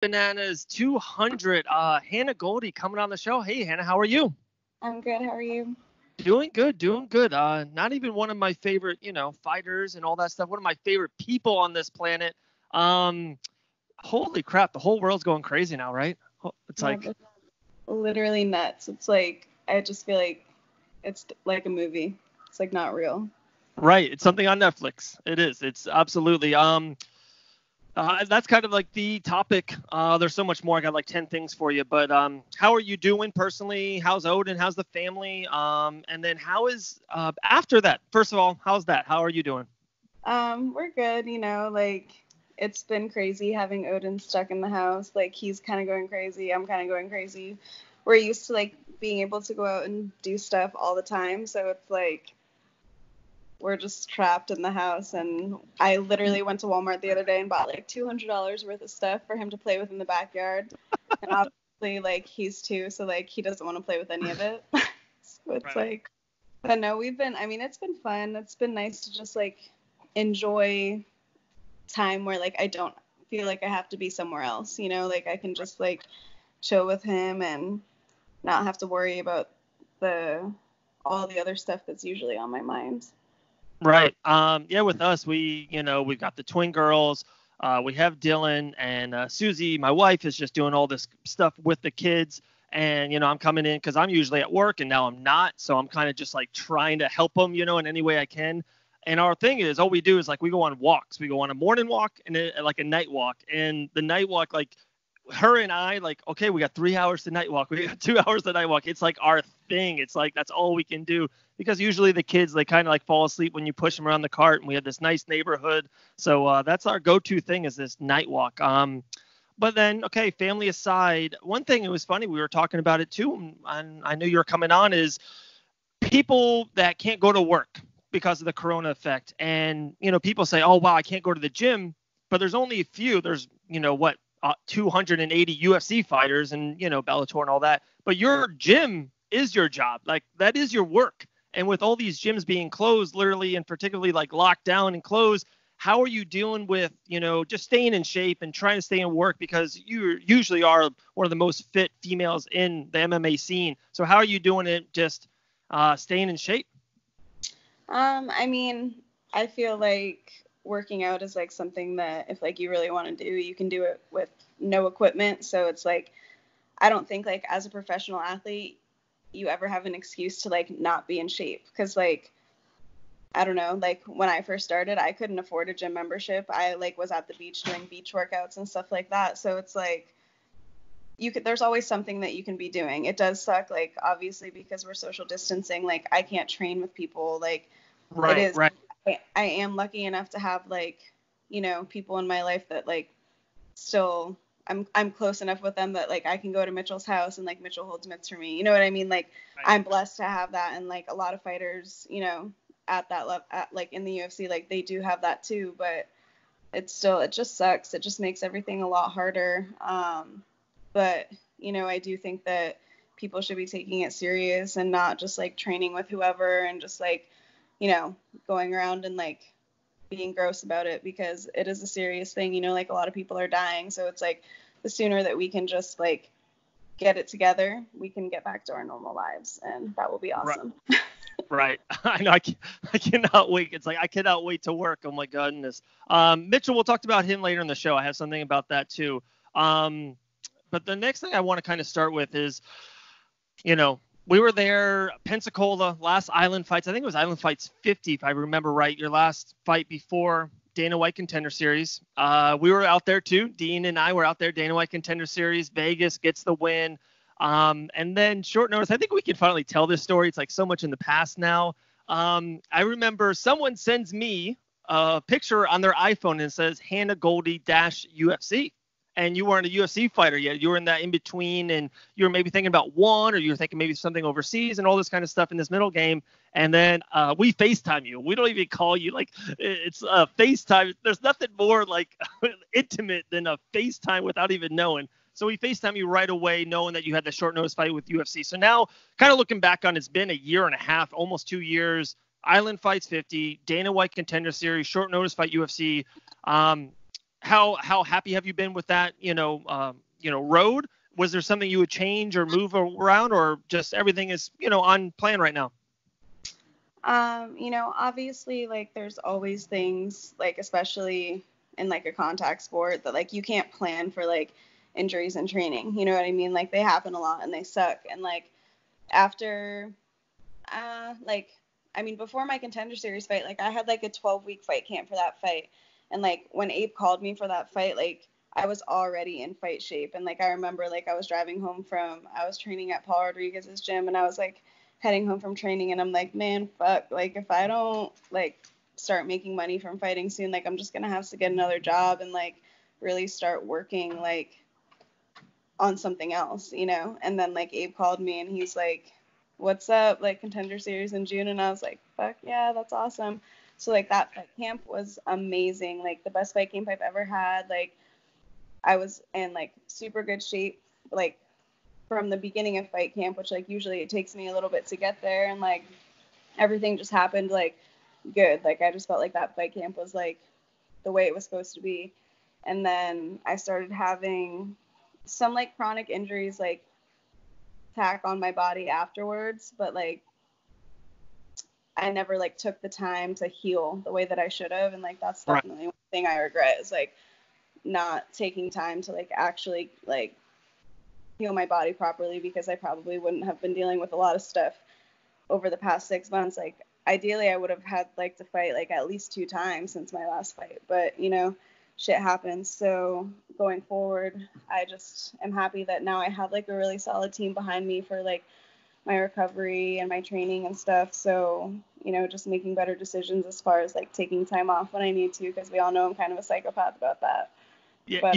Bananas 200. Hannah Goldy coming on the show. Hey, Hannah, how are you? I'm good. How are you? Doing good, doing good. Not even one of my favorite, fighters and all that stuff. One of my favorite people on this planet. Um, Holy crap, the whole world's going crazy now, right? It's Yeah, like, that's literally nuts. It's like I just feel like it's like a movie. It's like not real. right. It's something on Netflix. It is. It's absolutely. That's kind of like the topic. There's so much more. I got like 10 things for you, but how are you doing personally? How's Odin? How's the family? And then how is after that? First of all, how's that? How are you doing? We're good. Like it's been crazy having Odin stuck in the house. Like he's kind of going crazy. I'm kind of going crazy. We're used to like being able to go out and do stuff all the time, so it's like we're just trapped in the house. And I literally went to Walmart the other day and bought like $200 worth of stuff for him to play with in the backyard. And obviously, like he's two, so like he doesn't want to play with any of it. So it's Right. like, but no, I mean, it's been fun. It's been nice to just like enjoy time where like I don't feel like I have to be somewhere else. Like I can just like chill with him and not have to worry about the all the other stuff that's usually on my mind. Right. Yeah, with us, we've got the twin girls. We have Dylan and Susie, my wife, is just doing all this stuff with the kids. And, I'm coming in because I'm usually at work and now I'm not. So I'm kind of just like trying to help them, in any way I can. And our thing is, all we do is like we go on walks. We go on a morning walk and like a night walk. And the night walk, like her and I, like, okay, we got 3 hours to night walk. We got 2 hours to night walk. It's like our thing. It's like that's all we can do because usually the kids they kind of like fall asleep when you push them around the cart. And we have this nice neighborhood, so that's our go-to thing is this night walk. But then, okay, family aside, one thing it was funny we were talking about it too, and I knew you were coming on is people that can't go to work because of the corona effect. And, people say, oh, wow, I can't go to the gym. But there's only a few. There's, 280 UFC fighters and, Bellator and all that. But your gym is your job. Like, that is your work. And with all these gyms being closed, literally, and particularly like locked down and closed, how are you dealing with, just staying in shape and trying to stay in work because you usually are one of the most fit females in the MMA scene. So how are you doing it just staying in shape? I mean, I feel like working out is like something that if like you really want to do, you can do it with no equipment. So it's like I don't think like as a professional athlete you ever have an excuse to like not be in shape because like I don't know, like when I first started, I couldn't afford a gym membership. I like was at the beach doing beach workouts and stuff like that. So it's like there's always something that you can be doing. It does suck like obviously because we're social distancing, like I can't train with people like it Right, is right. I am lucky enough to have like people in my life that like still I'm close enough with them that like I can go to Mitchell's house and like Mitchell holds mitts for me. You know what I mean? Like Right. I'm blessed to have that, and like a lot of fighters, at that level, like in the UFC, like they do have that too. But it just sucks. It just makes everything a lot harder. But I do think that people should be taking it serious and not just like training with whoever and just like going around and like being gross about it because it is a serious thing. Like a lot of people are dying, so it's like the sooner that we can just like get it together, we can get back to our normal lives, and that will be Right. awesome. Right. I know. I cannot wait. It's like I cannot wait to work. Oh my goodness. Mitchell, we'll talk about him later in the show. I have something about that too. Um, but the next thing I want to kind of start with is, we were there, Pensacola, last Island Fights. I think it was Island Fights 50, if I remember right. Your last fight before Dana White Contender Series. We were out there too. Dean and I were out there. Dana White Contender Series. Vegas gets the win. And then short notice, I think we can finally tell this story. It's like so much in the past now. I remember someone sends me a picture on their iPhone and it says Hannah Goldie dash UFC. And you weren't a UFC fighter yet. You were in that in between, and you were maybe thinking about one, or you were thinking maybe something overseas and all this kind of stuff in this middle game. And then we FaceTime you. We don't even call you like it's a FaceTime. There's nothing more like intimate than a FaceTime without even knowing. So we FaceTime you right away, knowing that you had the short notice fight with UFC. So now, kind of looking back on, it's been a year and a half, almost 2 years. Island Fights 50, Dana White Contender Series, short notice fight UFC. how happy have you been with that, road? Was there something you would change or move around, or just everything is, on plan right now? Obviously, like, there's always things, like, especially in, like, a contact sport that, like, you can't plan for, like, injuries in training. You know what I mean? Like, they happen a lot and they suck. And, like, after, before my Contender Series fight, like, I had, like, a 12-week fight camp for that fight. And, like, when Abe called me for that fight, like, I was already in fight shape. And, like, I remember, like, I was training at Paul Rodriguez's gym, and I was, like, heading home from training, and I'm like, man, fuck, like, if I don't, like, start making money from fighting soon, like, I'm just gonna have to get another job and, like, really start working, like, on something else, and then, like, Abe called me and he's like, what's up, like, Contender Series in June, and I was like, fuck yeah, that's awesome. So, like, that fight camp was amazing, like, the best fight camp I've ever had. Like, I was in, like, super good shape, like, from the beginning of fight camp, which, like, usually it takes me a little bit to get there, and, like, everything just happened, like, good. Like, I just felt like that fight camp was, like, the way it was supposed to be. And then I started having some, like, chronic injuries, like, tack on my body afterwards, but, like, I never, like, took the time to heal the way that I should have, and, like, that's definitely one thing I regret, is, like, not taking time to, like, actually, like, heal my body properly, because I probably wouldn't have been dealing with a lot of stuff over the past 6 months. Like, ideally I would have had, like, to fight, like, at least 2 times since my last fight, but shit happens. So going forward, I just am happy that now I have, like, a really solid team behind me for, like, my recovery and my training and stuff. So, just making better decisions as far as, like, taking time off when I need to, because we all know I'm kind of a psychopath about that. Yeah, But,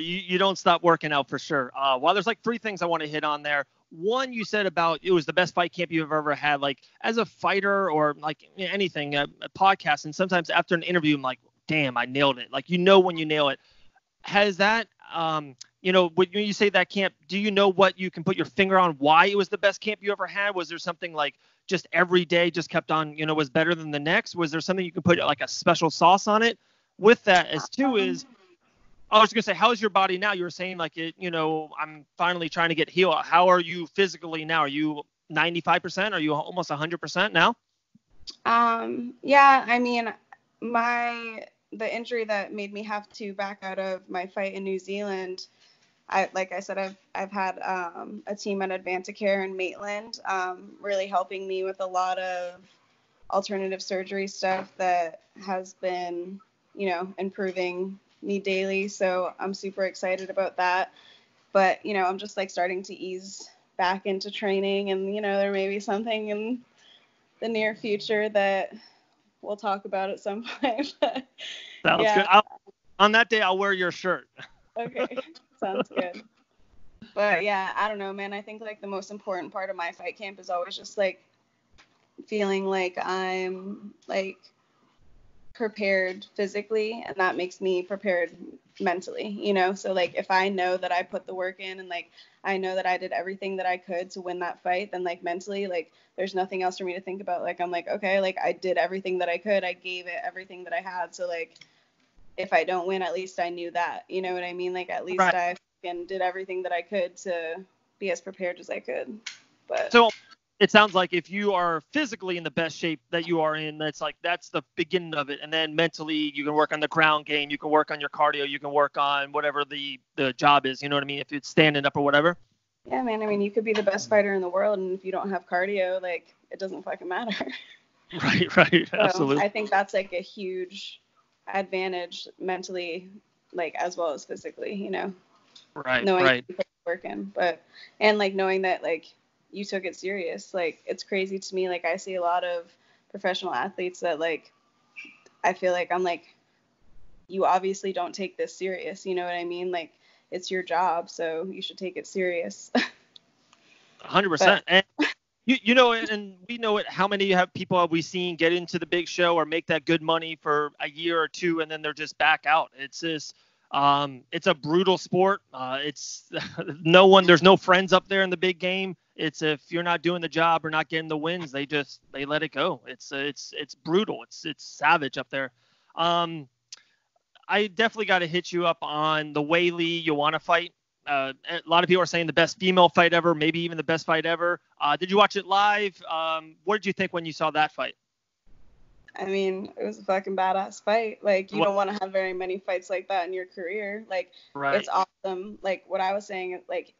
you don't stop working out for sure. Well, there's like 3 things I want to hit on there. One, you said about it was the best fight camp you've ever had. Like, as a fighter or like anything, a podcast, and sometimes after an interview, I'm like, damn, I nailed it. Like, when you nail it. Has that, when you say that camp, do you know what you can put your finger on why it was the best camp you ever had? Was there something like just every day just kept on, was better than the next? Was there something you can put like a special sauce on it? With that, as two is, I was going to say, how's your body now? You were saying like I'm finally trying to get healed. How are you physically now? Are you 95%? Are you almost 100% now? Yeah, I mean, the injury that made me have to back out of my fight in New Zealand, like I said, I've had a team at Advantacare in Maitland, really helping me with a lot of alternative surgery stuff that has been, improving me daily. So I'm super excited about that. But, I'm just, like, starting to ease back into training, and, there may be something in the near future that we'll talk about at some point. Sounds good. On that day, I'll wear your shirt. Okay, sounds good. But yeah, I don't know, man. I think, like, the most important part of my fight camp is always just, like, feeling like I'm, like, prepared physically, and that makes me prepared mentally, So, like, if I know that I put the work in, and, like, I know that I did everything that I could to win that fight, then, like, mentally, like, there's nothing else for me to think about. Like, I'm like, okay, like, I did everything that I could. I gave it everything that I had. So, like, if I don't win, at least I knew that. You know what I mean? Like, at least I did everything that I could to be as prepared as I could. But so it sounds like if you are physically in the best shape that you are in, that's the beginning of it. And then mentally, you can work on the ground game. You can work on your cardio. You can work on whatever the job is. You know what I mean? If it's standing up or whatever. Yeah, man. I mean, you could be the best fighter in the world, and if you don't have cardio, like, it doesn't fucking matter. Right. So absolutely. I think that's, like, a huge advantage mentally, like, as well as physically, Right. Knowing you put the work in. And, like, knowing that, like, you took it serious. Like, it's crazy to me. Like, I see a lot of professional athletes that, like, I feel like I'm like, you obviously don't take this serious. You know what I mean? Like, it's your job, so you should take it serious. 100%. And and we know it. How many people have we seen get into the big show or make that good money for a year or two, and then they're just back out? It's just, it's a brutal sport. It's there's no friends up there in the big game. It's if you're not doing the job or not getting the wins, they let it go. It's brutal. It's savage up there. I definitely got to hit you up on the Weili Joanna fight. A lot of people are saying the best female fight ever, maybe even the best fight ever. Did you watch it live? What did you think when you saw that fight? I mean, it was a fucking badass fight. Like, you What? don't want to have very many fights like that in your career. Like, Right. it's awesome. Like, what I was saying, like,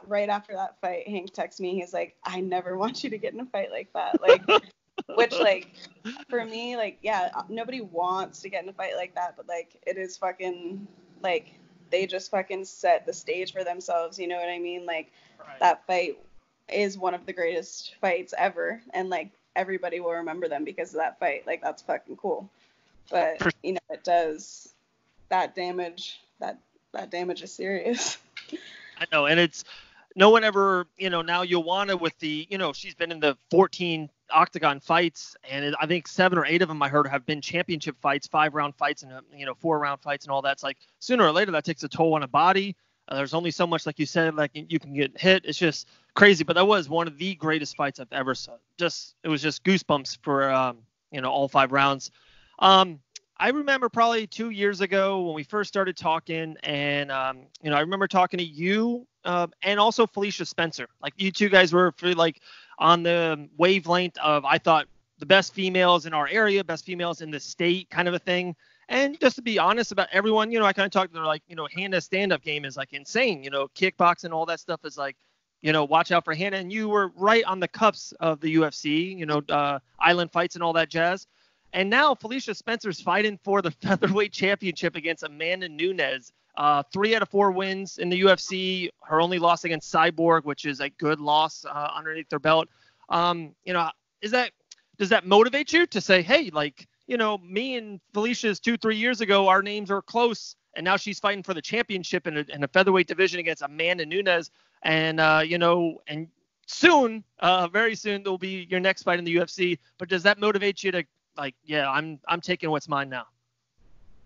right after that fight, Hank texted me. He's like, I never want you to get in a fight like that. Like, which, like, for me, like, yeah, nobody wants to get in a fight like that, but, like, it is fucking, like, they just fucking set the stage for themselves. You know what I mean? Like, Right. that fight is one of the greatest fights ever. And, like, everybody will remember them because of that fight. Like, that's fucking cool. But, For you know, it does that damage. That damage is serious. I know, and it's no one ever, now Joanna with the, she's been in the 14 octagon fights, and I think 7 or 8 of them I heard have been championship fights, 5-round fights, and 4-round fights, and all that. It's like sooner or later that takes a toll on a body. There's only so much, like you said, like you can get hit. It's just crazy, but that was one of the greatest fights I've ever saw. It was just goosebumps for all 5 rounds. I remember probably 2 years ago when we first started talking, and I remember talking to you and also Felicia Spencer. Like, you two guys were like on the wavelength of, I thought, the best females in our area, best females in the state, kind of a thing. And just to be honest about everyone, I kind of talked to them like, Hannah's stand-up game is like insane. Kickboxing, all that stuff is like, watch out for Hannah. And you were right on the cups of the UFC, island fights and all that jazz. And now Felicia Spencer's fighting for the featherweight championship against Amanda Nunes. 3 out of 4 wins in the UFC. Her only loss against Cyborg, which is a good loss underneath their belt. Does that motivate you to say, hey, like, me and Felicia's 2-3 years ago, our names are close, and now she's fighting for the championship in a featherweight division against Amanda Nunes, and and soon, very soon, there'll be your next fight in the UFC. But does that motivate you to, like, yeah, I'm taking what's mine now?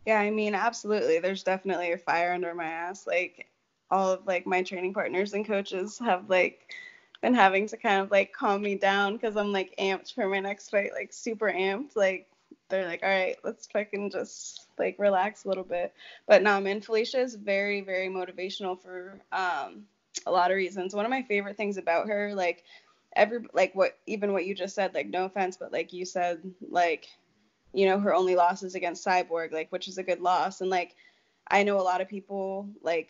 Yeah, I mean, absolutely. There's definitely a fire under my ass. Like, all of like my training partners and coaches have like been having to kind of like calm me down because I'm like amped for my next fight, like super amped. Like, they're like, all right, let's fucking just like relax a little bit. But no, man, Felicia is very, very motivational for a lot of reasons. One of my favorite things about her, like what you just said, like, no offense, but like you said, like, her only loss is against Cyborg, like, which is a good loss. And like, I know a lot of people like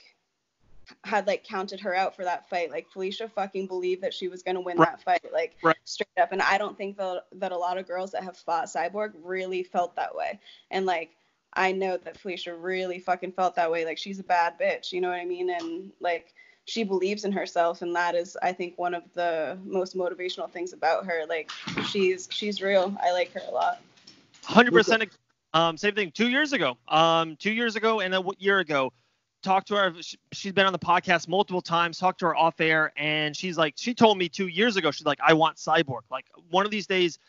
had like counted her out for that fight. Like, Felicia fucking believed that she was going to win Right. that fight, like, Right. straight up. And I don't think that a lot of girls that have fought Cyborg really felt that way. And like, I know that Felicia really fucking felt that way. Like, she's a bad bitch, you know what I mean? And like, she believes in herself, and that is, I think, one of the most motivational things about her. Like, she's real. I like her a lot. 100%. Same thing 2 years ago. 2 years ago and a year ago. Talked to her. She's been on the podcast multiple times. Talked to her off air, and she told me 2 years ago, she's like, I want Cyborg. Like, one of these days,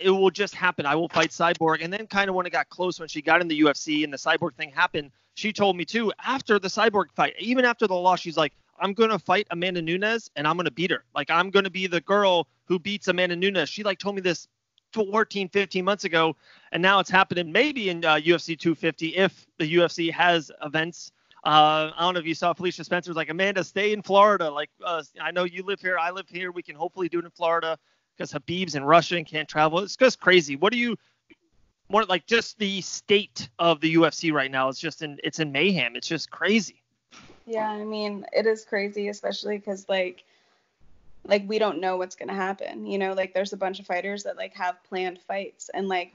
it will just happen. I will fight Cyborg. And then kind of when it got close, when she got in the UFC and the Cyborg thing happened, she told me too, after the Cyborg fight, even after the loss, she's like, I'm going to fight Amanda Nunes and I'm going to beat her. Like, I'm going to be the girl who beats Amanda Nunes. She like told me this 14, 15 months ago, and now it's happening maybe in UFC 250 if the UFC has events. I don't know if you saw Felicia Spencer's like, Amanda, stay in Florida. Like, I know you live here. I live here. We can hopefully do it in Florida because Habib's in Russia and can't travel. It's just crazy. What do you want? Like, just the state of the UFC right now is just it's in mayhem. It's just crazy. Yeah, I mean, it is crazy, especially because like we don't know what's gonna happen. Like, there's a bunch of fighters that like have planned fights, and like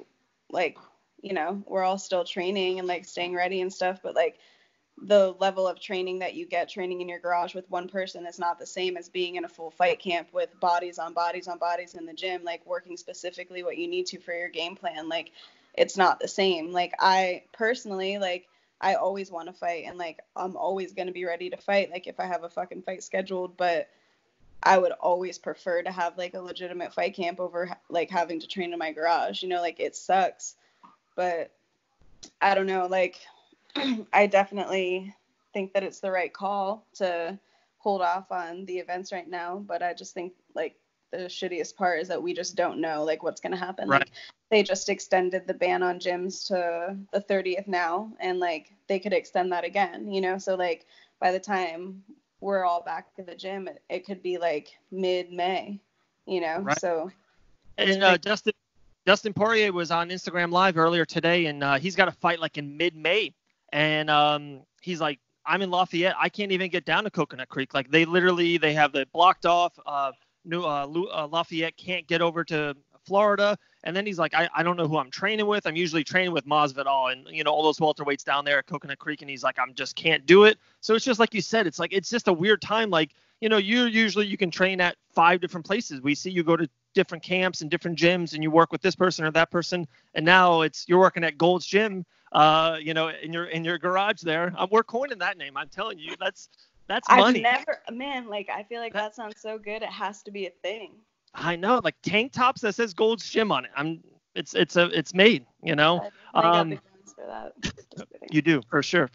we're all still training and like staying ready and stuff, but like the level of training that you get training in your garage with one person is not the same as being in a full fight camp with bodies on bodies on bodies in the gym, like working specifically what you need to for your game plan. Like, it's not the same. Like, I personally, like, I always want to fight, and like I'm always going to be ready to fight, like if I have a fucking fight scheduled, but I would always prefer to have like a legitimate fight camp over like having to train in my garage. Like, it sucks, but I don't know, like I definitely think that it's the right call to hold off on the events right now, but I just think like the shittiest part is that we just don't know like what's going to happen. Right. Like they just extended the ban on gyms to the 30th now, and like they could extend that again, you know? So like by the time we're all back at the gym, it could be like mid-May, you know? Right. So and Dustin Poirier was on Instagram Live earlier today, and he's got a fight like in mid-May, and he's like, I'm in Lafayette. I can't even get down to Coconut Creek. Like they have it blocked off. Lafayette can't get over to Florida. And then he's like, I don't know who I'm training with. I'm usually training with Masvidal and, you know, all those welterweights down there at Coconut Creek. And he's like, I'm just can't do it. So it's just like you said, it's like, it's just a weird time. Like, you know, you can train at 5 different places. We see you go to different camps and different gyms and you work with this person or that person. And now you're working at Gold's Gym, you know, in your garage there. We're coining that name. I'm telling you, that's money. I feel like that sounds so good. It has to be a thing. I know, like tank tops that says Gold's Gym on it. It's made, you know. I got the guns for that. You do, for sure.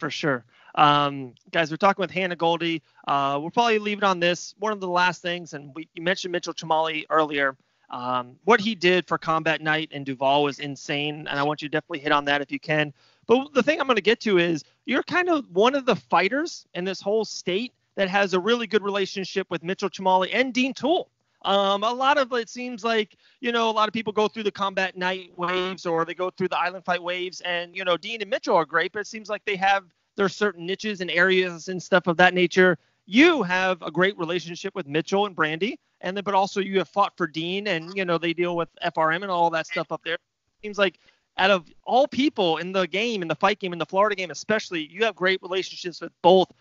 Guys, we're talking with Hannah Goldy. We'll probably leave it on this. One of the last things, and you mentioned Mitchell Chamali earlier. What he did for Combat Night in Duval was insane, and I want you to definitely hit on that if you can. But the thing I'm going to get to is you're kind of one of the fighters in this whole state that has a really good relationship with Mitchell Chamali and Dean Toole. A lot of it seems like, you know, a lot of people go through the Combat Night waves or they go through the Island Fight waves, and, you know, Dean and Mitchell are great, but it seems like they have their certain niches and areas and stuff of that nature. You have a great relationship with Mitchell and Brandy, but also you have fought for Dean, and, you know, they deal with FRM and all that stuff up there. It seems like out of all people in the game, in the fight game, in the Florida game especially, you have great relationships with both.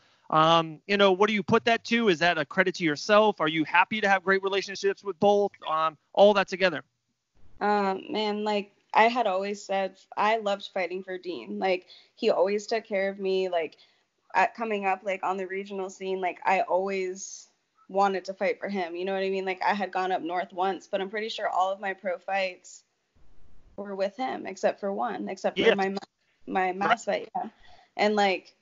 You know, what do you put that to? Is that a credit to yourself? Are you happy to have great relationships with both? All that together. Man, like I had always said, I loved fighting for Dean. Like he always took care of me. Like coming up, like on the regional scene, like I always wanted to fight for him. You know what I mean? Like I had gone up north once, but I'm pretty sure all of my pro fights were with him, except for for my mass fight. Yeah. And like,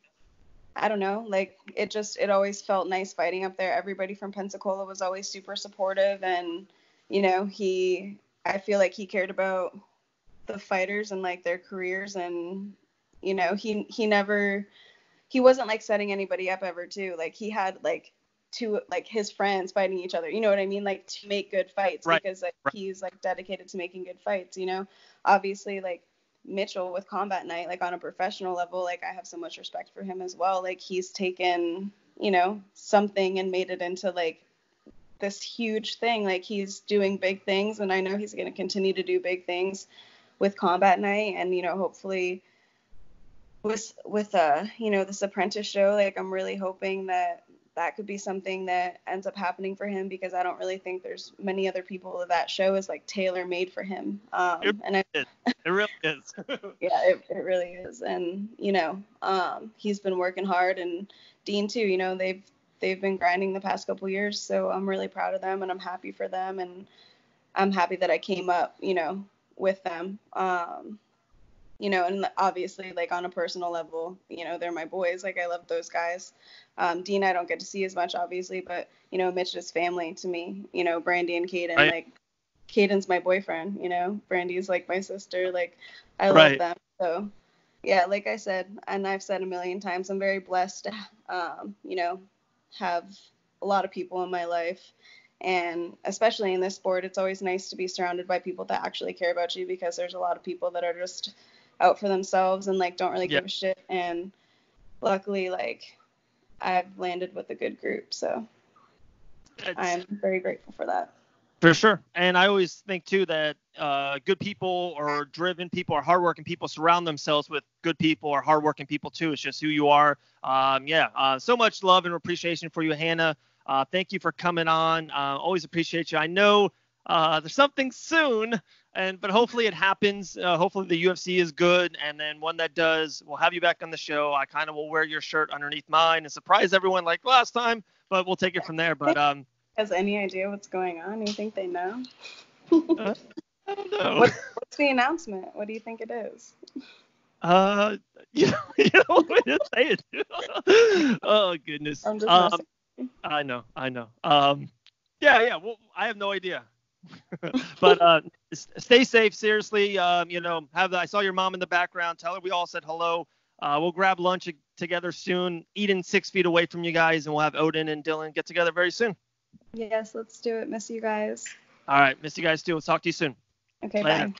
I don't know, like it always felt nice fighting up there. Everybody from Pensacola was always super supportive, and, you know, I feel like he cared about the fighters and like their careers, and, you know, he wasn't like setting anybody up ever too. Like he had like two, like his friends fighting each other, you know what I mean? Like to make good fights, right. Because like he's like dedicated to making good fights, you know. Obviously, like Mitchell with Combat Night, like on a professional level, like I have so much respect for him as well. Like he's taken, you know, something and made it into like this huge thing. Like he's doing big things, and I know he's going to continue to do big things with Combat Night, and, you know, hopefully with you know, this Apprentice show, like I'm really hoping that could be something that ends up happening for him, because I don't really think there's many other people that show is like tailor made for him. It really is. Yeah, it really is. And, you know, he's been working hard, and Dean too, you know, they've been grinding the past couple years. So I'm really proud of them, and I'm happy for them. And I'm happy that I came up, you know, with them. You know, and obviously, like on a personal level, you know, they're my boys. Like I love those guys. Dean, I don't get to see as much, obviously, but, you know, Mitch is family to me. You know, Brandy and Caden, right. Like Caden's my boyfriend. You know, Brandy's like my sister. Like I love them. So yeah, like I said, and I've said a million times, I'm very blessed to, you know, have a lot of people in my life. And especially in this sport, it's always nice to be surrounded by people that actually care about you, because there's a lot of people that are just out for themselves and like don't really give a shit. And luckily, like I've landed with a good group, so I'm very grateful for that. For sure. And I always think too that good people or driven people or hardworking people surround themselves with good people or hardworking people too. It's just who you are. So much love and appreciation for you, Hannah. Thank you for coming on. Always appreciate you. I know there's something soon, but hopefully it happens. Hopefully the UFC is good, and then when that does, we'll have you back on the show. I kind of will wear your shirt underneath mine and surprise everyone like last time, but we'll take it from there. But has any idea what's going on? You think they know? I don't know. What's the announcement? What do you think it is? You don't want me to say it. Oh goodness. I'm just I know. Yeah. Well, I have no idea. But stay safe. Seriously, I saw your mom in the background. Tell her we all said hello. We'll grab lunch together soon. Eden 6 feet away from you guys, and we'll have Odin and Dylan get together very soon. Yes, let's do it. Miss you guys. All right, miss you guys too. We'll talk to you soon. Okay, Later. bye.